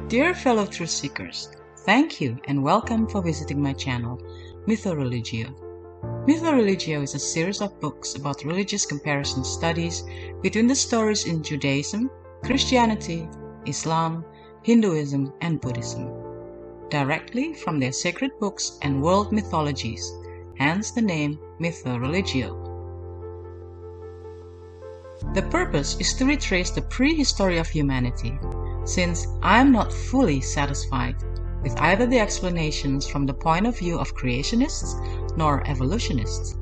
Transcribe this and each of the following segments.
Dear fellow truth seekers, thank you and welcome for visiting my channel, MythoReligio. MythoReligio is a series of books about religious comparison studies between the stories in Judaism, Christianity, Islam, Hinduism and Buddhism, directly from their sacred books and world mythologies, hence the name MythoReligio. The purpose is to retrace the prehistory of humanity, since I am not fully satisfied with either the explanations from the point of view of creationists nor evolutionists.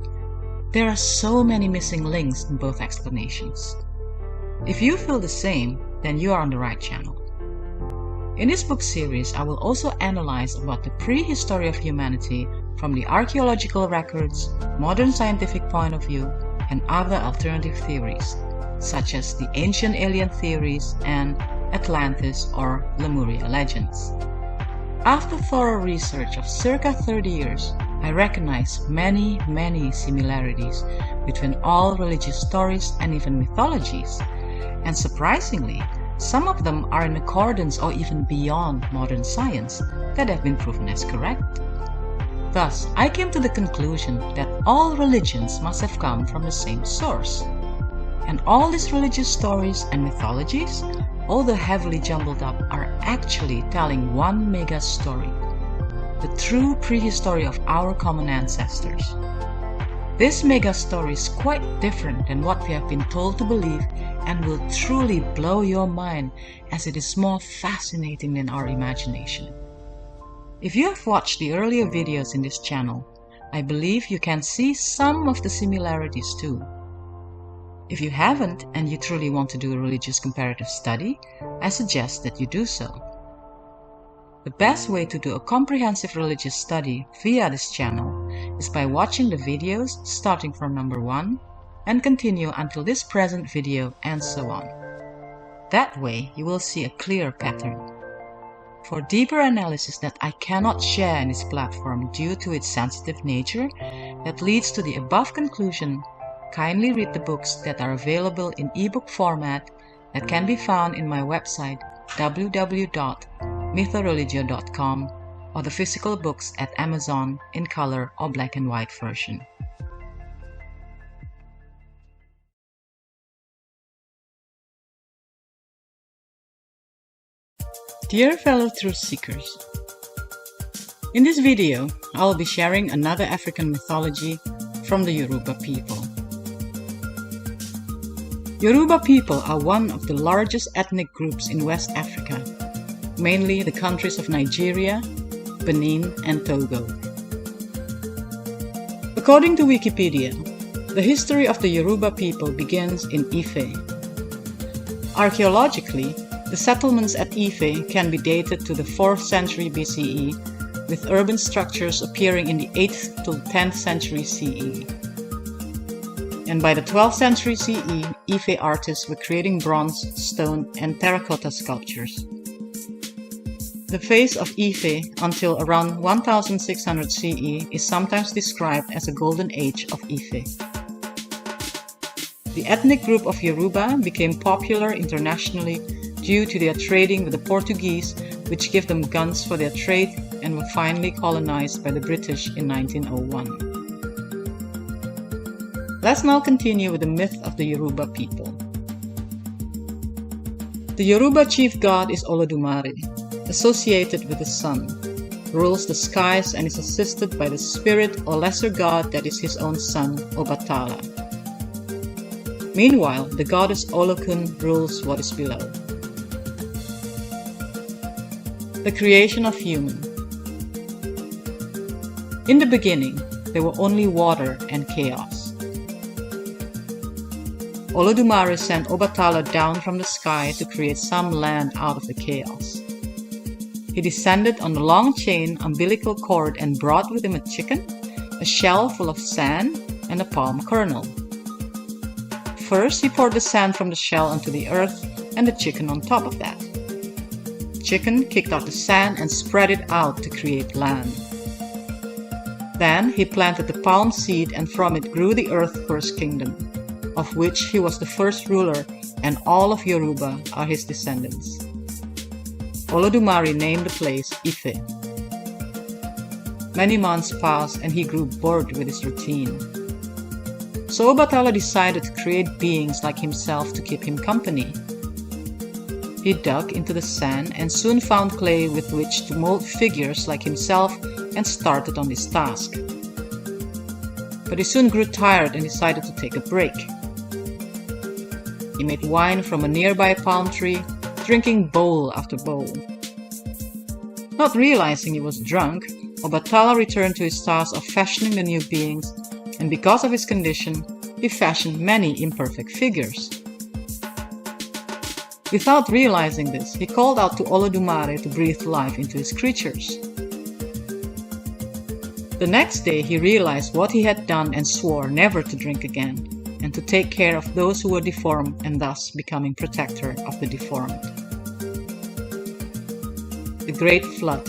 There are so many missing links in both explanations. If you feel the same, then you are on the right channel. In this book series, I will also analyze about the prehistory of humanity from the archaeological records, modern scientific point of view, and other alternative theories, such as the ancient alien theories and Atlantis or Lemuria legends. After thorough research of circa 30 years, I recognize many similarities between all religious stories and even mythologies, and surprisingly, some of them are in accordance or even beyond modern science that have been proven as correct. Thus, I came to the conclusion that all religions must have come from the same source. And all these religious stories and mythologies, although heavily jumbled up, are actually telling one mega story, the true prehistory of our common ancestors. This mega story is quite different than what we have been told to believe and will truly blow your mind, as it is more fascinating than our imagination. If you have watched the earlier videos in this channel, I believe you can see some of the similarities too. If you haven't and you truly want to do a religious comparative study, I suggest that you do so. The best way to do a comprehensive religious study via this channel is by watching the videos starting from number 1 and continue until this present video and so on. That way you will see a clear pattern. For deeper analysis that I cannot share in this platform due to its sensitive nature that leads to the above conclusion, kindly read the books that are available in ebook format that can be found in my website www.mythoreligio.com or the physical books at Amazon in color or black and white version. Dear fellow truth seekers, in this video I will be sharing another African mythology from the Yoruba people. Yoruba people are one of the largest ethnic groups in West Africa, mainly the countries of Nigeria, Benin, and Togo. According to Wikipedia, the history of the Yoruba people begins in Ife. Archaeologically, the settlements at Ife can be dated to the 4th century BCE, with urban structures appearing in the 8th to 10th century CE. And by the 12th century CE, Ife artists were creating bronze, stone, and terracotta sculptures. The phase of Ife until around 1600 CE is sometimes described as a golden age of Ife. The ethnic group of Yoruba became popular internationally due to their trading with the Portuguese, which gave them guns for their trade, and were finally colonized by the British in 1901. Let's now continue with the myth of the Yoruba people. The Yoruba chief god is Olodumare, associated with the sun, rules the skies and is assisted by the spirit or lesser god that is his own son, Obatala. Meanwhile, the goddess Olokun rules what is below. The creation of human. In the beginning, there were only water and chaos. Olodumare sent Obatala down from the sky to create some land out of the chaos. He descended on a long chain umbilical cord and brought with him a chicken, a shell full of sand, and a palm kernel. First, he poured the sand from the shell onto the earth and the chicken on top of that. The chicken kicked out the sand and spread it out to create land. Then he planted the palm seed, and from it grew the earth first kingdom, of which he was the first ruler, and all of Yoruba are his descendants. Olodumare named the place Ife. Many months passed and he grew bored with his routine. So Obatala decided to create beings like himself to keep him company. He dug into the sand and soon found clay with which to mold figures like himself and started on this task. But he soon grew tired and decided to take a break. He made wine from a nearby palm tree, drinking bowl after bowl. Not realizing he was drunk, Obatala returned to his task of fashioning the new beings, and because of his condition, he fashioned many imperfect figures. Without realizing this, he called out to Olodumare to breathe life into his creatures. The next day he realized what he had done and swore never to drink again, and to take care of those who were deformed and thus becoming protector of the deformed. The Great Flood.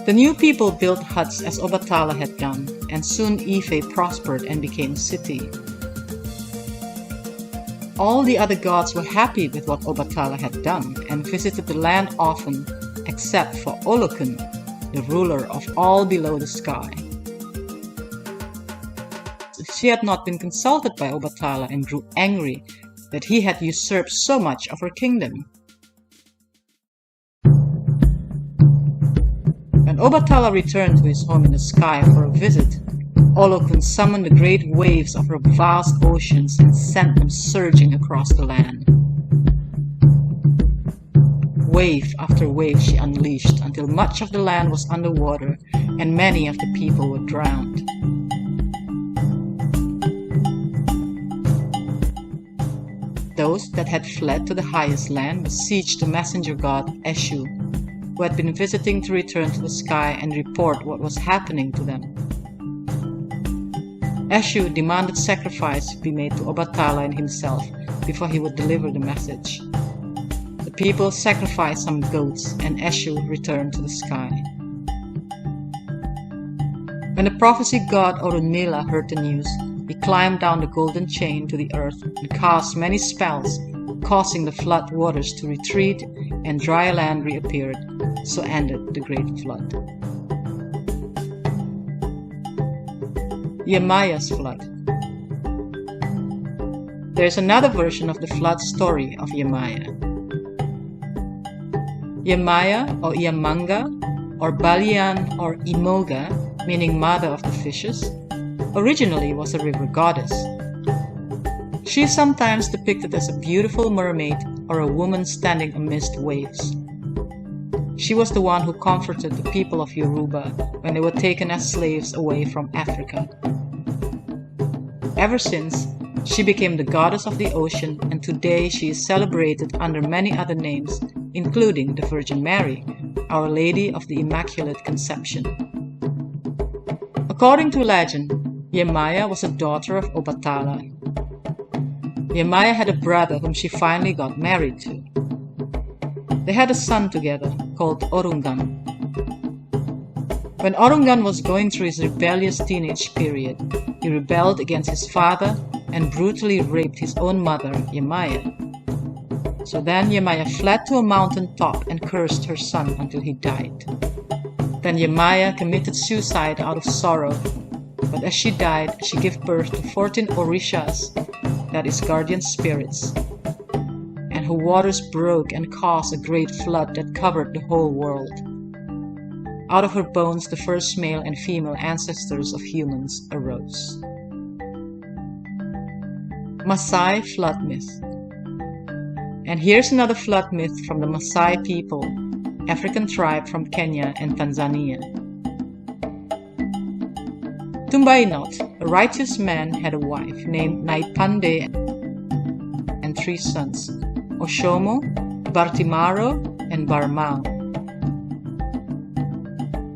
The new people built huts as Obatala had done, and soon Ife prospered and became a city. All the other gods were happy with what Obatala had done and visited the land often, except for Olokun, the ruler of all below the sky. She had not been consulted by Obatala and grew angry that he had usurped so much of her kingdom. When Obatala returned to his home in the sky for a visit, Olokun summoned the great waves of her vast oceans and sent them surging across the land. Wave after wave she unleashed until much of the land was underwater and many of the people were drowned. Those that had fled to the highest land besieged the messenger god Eshu, who had been visiting to return to the sky and report what was happening to them. Eshu demanded sacrifice be made to Obatala and himself before he would deliver the message. The people sacrificed some goats and Eshu returned to the sky. When the prophecy god Orunmila heard the news, he climbed down the golden chain to the earth and cast many spells, causing the flood waters to retreat and dry land reappeared. So ended the Great Flood. Yemaya's Flood. There is another version of the flood story of Yemaya. Yemaya or Yamanga or Balian or Imoga, meaning mother of the fishes, originally was a river goddess. She is sometimes depicted as a beautiful mermaid or a woman standing amidst waves. She was the one who comforted the people of Yoruba when they were taken as slaves away from Africa. Ever since, she became the goddess of the ocean, and today she is celebrated under many other names, including the Virgin Mary, Our Lady of the Immaculate Conception. According to legend, Yemaya was a daughter of Obatala. Yemaya had a brother whom she finally got married to. They had a son together called Orungan. When Orungan was going through his rebellious teenage period, he rebelled against his father and brutally raped his own mother, Yemaya. So then Yemaya fled to a mountain top and cursed her son until he died. Then Yemaya committed suicide out of sorrow, but as she died, she gave birth to 14 Orishas, that is guardian spirits, and her waters broke and caused a great flood that covered the whole world. Out of her bones, the first male and female ancestors of humans arose. Maasai Flood Myth. And here's another flood myth from the Maasai people, African tribe from Kenya and Tanzania. Tumbainot, a righteous man, had a wife named Naipande and 3 sons, Oshomo, Bartimaro, and Barmao.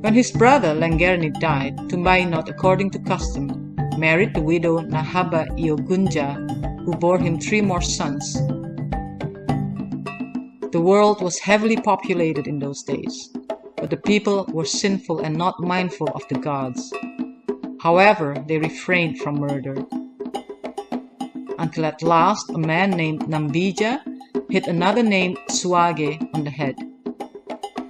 When his brother Langerni died, Tumbainot, according to custom, married the widow Nahaba Iogunja, who bore him 3 more sons. The world was heavily populated in those days, but the people were sinful and not mindful of the gods. However, they refrained from murder. Until at last a man named Nambija hit another named Suage on the head.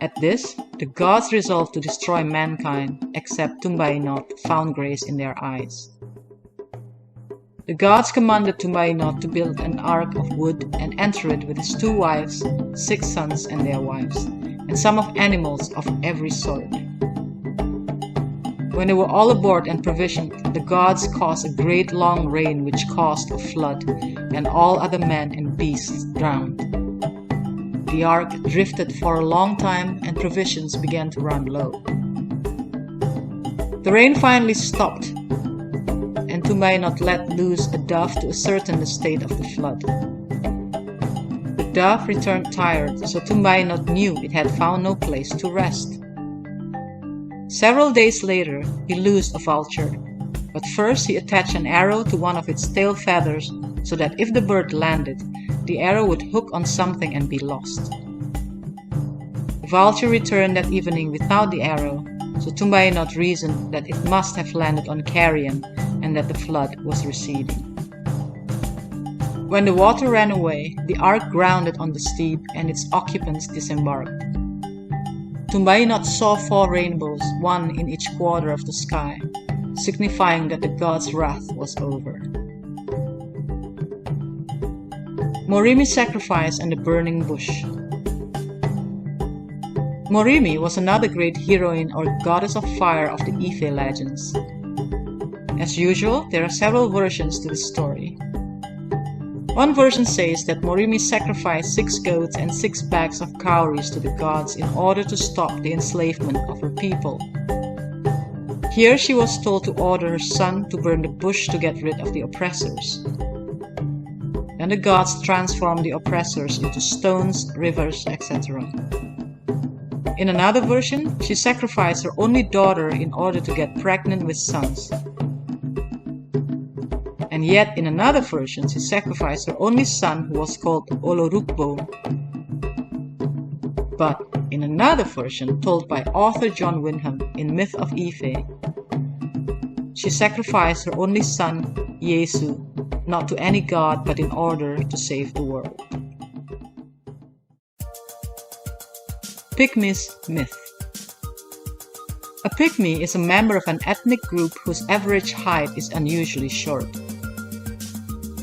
At this, the gods resolved to destroy mankind, except Tumbainot found grace in their eyes. The gods commanded Tumbainot to build an ark of wood and enter it with his 2 wives, 6 sons and their wives, and some of animals of every sort. When they were all aboard and provisioned, the gods caused a great long rain which caused a flood, and all other men and beasts drowned. The ark drifted for a long time and provisions began to run low. The rain finally stopped, and Tumbainot let loose a dove to ascertain the state of the flood. The dove returned tired, so Tumbainot knew it had found no place to rest. Several days later, he loosed a vulture, but first he attached an arrow to one of its tail feathers so that if the bird landed, the arrow would hook on something and be lost. The vulture returned that evening without the arrow, so Tumbainot reasoned that it must have landed on carrion and that the flood was receding. When the water ran away, the ark grounded on the steep and its occupants disembarked. Tumbainot saw 4 rainbows, one in each quarter of the sky, signifying that the god's wrath was over. Morimi's sacrifice and the burning bush. Morimi was another great heroine or goddess of fire of the Ife legends. As usual, there are several versions to this story. One version says that Morimi sacrificed 6 goats and 6 bags of cowries to the gods in order to stop the enslavement of her people. Here she was told to order her son to burn the bush to get rid of the oppressors. Then the gods transformed the oppressors into stones, rivers, etc. In another version, she sacrificed her only daughter in order to get pregnant with sons. And yet in another version, she sacrificed her only son who was called Olorukbo. But in another version, told by author John Wyndham in Myth of Ife, she sacrificed her only son, Yesu, not to any god but in order to save the world. Pygmies myth. A pygmy is a member of an ethnic group whose average height is unusually short.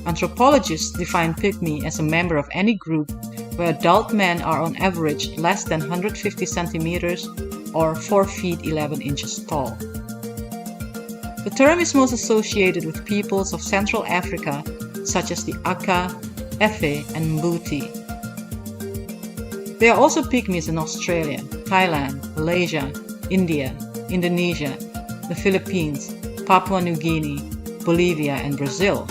Anthropologists define pygmy as a member of any group where adult men are on average less than 150 centimeters or 4 feet 11 inches tall. The term is most associated with peoples of Central Africa such as the Aka, Efe, and Mbuti. There are also pygmies in Australia, Thailand, Malaysia, India, Indonesia, the Philippines, Papua New Guinea, Bolivia, and Brazil.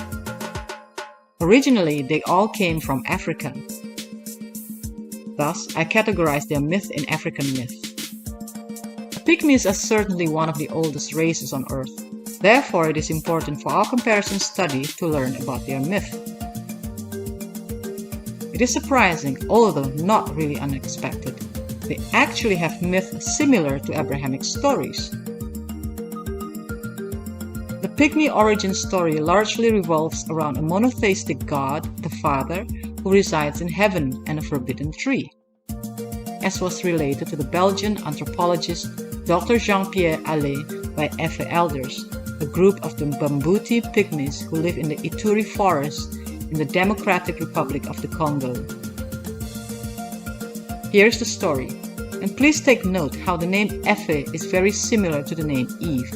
Originally, they all came from Africa. Thus, I categorize their myth in African myth. Pygmies are certainly one of the oldest races on Earth. Therefore, it is important for our comparison study to learn about their myth. It is surprising, although not really unexpected. They actually have myths similar to Abrahamic stories. The pygmy origin story largely revolves around a monotheistic god, the Father, who resides in heaven and a forbidden tree, as was related to the Belgian anthropologist Dr. Jean-Pierre Allais by Efe elders, a group of the Bambuti pygmies who live in the Ituri forest in the Democratic Republic of the Congo. Here's the story, and please take note how the name Efe is very similar to the name Eve.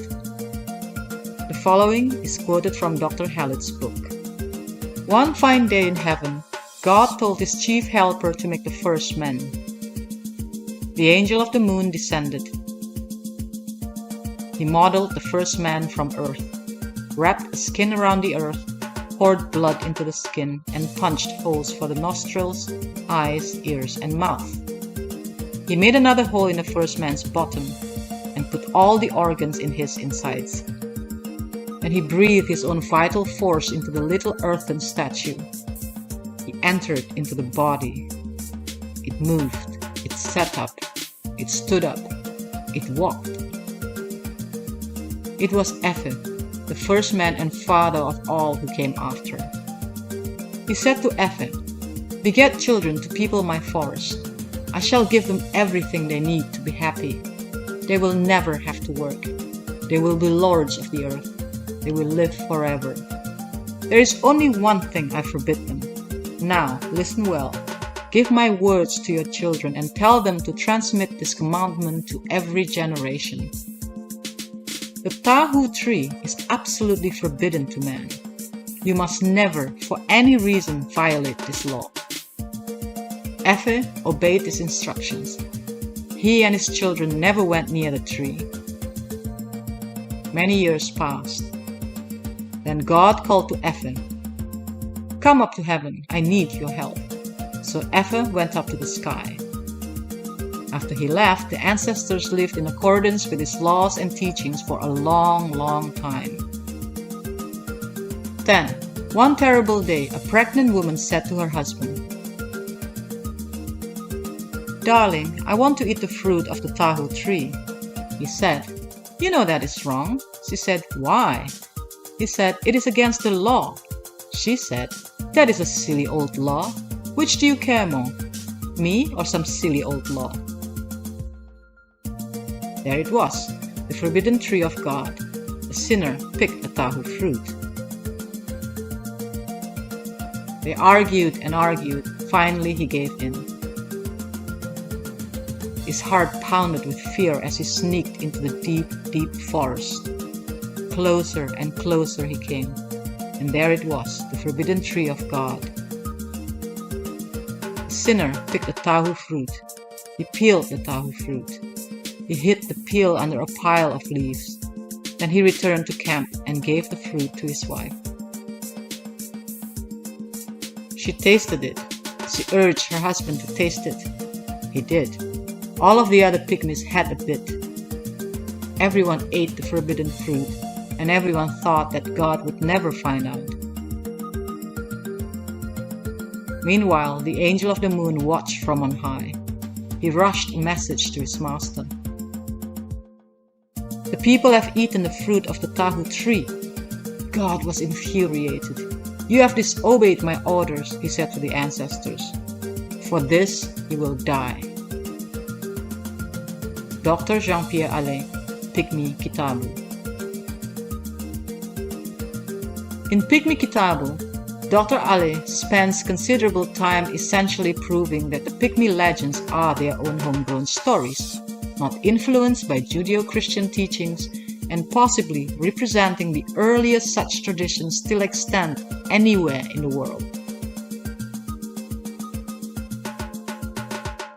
The following is quoted from Dr. Hallett's book. One fine day in heaven, God told his chief helper to make the first man. The angel of the moon descended. He modeled the first man from earth, wrapped a skin around the earth, poured blood into the skin, and punched holes for the nostrils, eyes, ears, and mouth. He made another hole in the first man's bottom and put all the organs in his insides. And he breathed his own vital force into the little earthen statue. He entered into the body. It moved, it sat up, it stood up, it walked. It was Efe, the first man and father of all who came after. He said to Efe, Beget children to people my forest. I shall give them everything they need to be happy. They will never have to work. They will be lords of the earth. They will live forever. There is only one thing I forbid them. Now, listen well. Give my words to your children and tell them to transmit this commandment to every generation. The tahu tree is absolutely forbidden to man. You must never, for any reason, violate this law. Efe obeyed his instructions. He and his children never went near the tree. Many years passed. Then God called to Efe, "Come up to heaven, I need your help." So Efe went up to the sky. After he left, the ancestors lived in accordance with his laws and teachings for a long, long time. Then, one terrible day, a pregnant woman said to her husband, "Darling, I want to eat the fruit of the tahu tree." He said, "You know that is wrong." She said, "Why?" He said, "It is against the law." She said, "That is a silly old law. Which do you care more, me or some silly old law?" There it was, the forbidden tree of God. The sinner picked a tahu fruit. They argued and argued. Finally, he gave in. His heart pounded with fear as he sneaked into the deep, deep forest. Closer and closer he came, and there it was, the forbidden tree of God. The sinner picked the tahu fruit. He peeled the tahu fruit. He hid the peel under a pile of leaves. Then he returned to camp and gave the fruit to his wife. She tasted it. She urged her husband to taste it. He did. All of the other pygmies had a bit. Everyone ate the forbidden fruit, and everyone thought that God would never find out. Meanwhile, the angel of the moon watched from on high. He rushed a message to his master. "The people have eaten the fruit of the tahu tree." God was infuriated. "You have disobeyed my orders," he said to the ancestors. "For this you will die." Dr. Jean-Pierre Allais, Pygmy Kitabu. In Pygmy Kitabu, Dr. Allais spends considerable time essentially proving that the Pygmy legends are their own homegrown stories, not influenced by Judeo-Christian teachings, and possibly representing the earliest such traditions still extant anywhere in the world.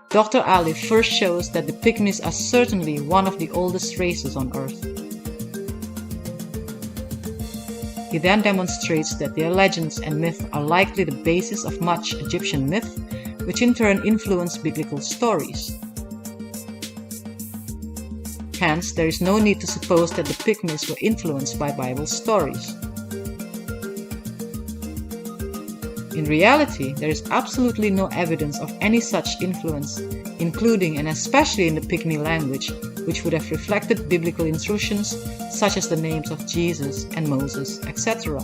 Dr. Allais first shows that the Pygmies are certainly one of the oldest races on Earth. He then demonstrates that their legends and myths are likely the basis of much Egyptian myth, which in turn influenced biblical stories. Hence, there is no need to suppose that the Pygmies were influenced by Bible stories. In reality, there is absolutely no evidence of any such influence, including and especially in the Pygmy language, which would have reflected biblical intrusions such as the names of Jesus and Moses, etc.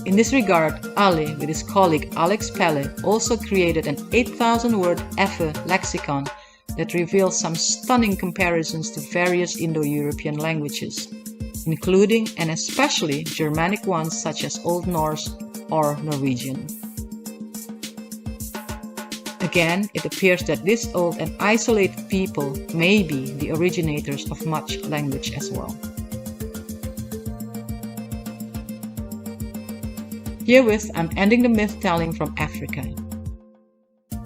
In this regard, Allais, with his colleague Alex Pelle, also created an 8,000-word Efe lexicon that reveals some stunning comparisons to various Indo-European languages, including and especially Germanic ones such as Old Norse or Norwegian. Again, it appears that this old and isolated people may be the originators of much language as well. Herewith, I'm ending the myth telling from Africa.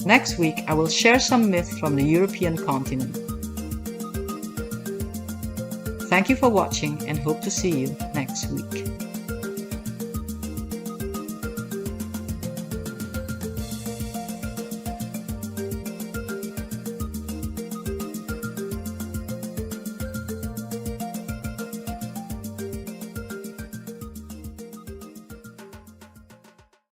Next week, I will share some myths from the European continent. Thank you for watching and hope to see you next week.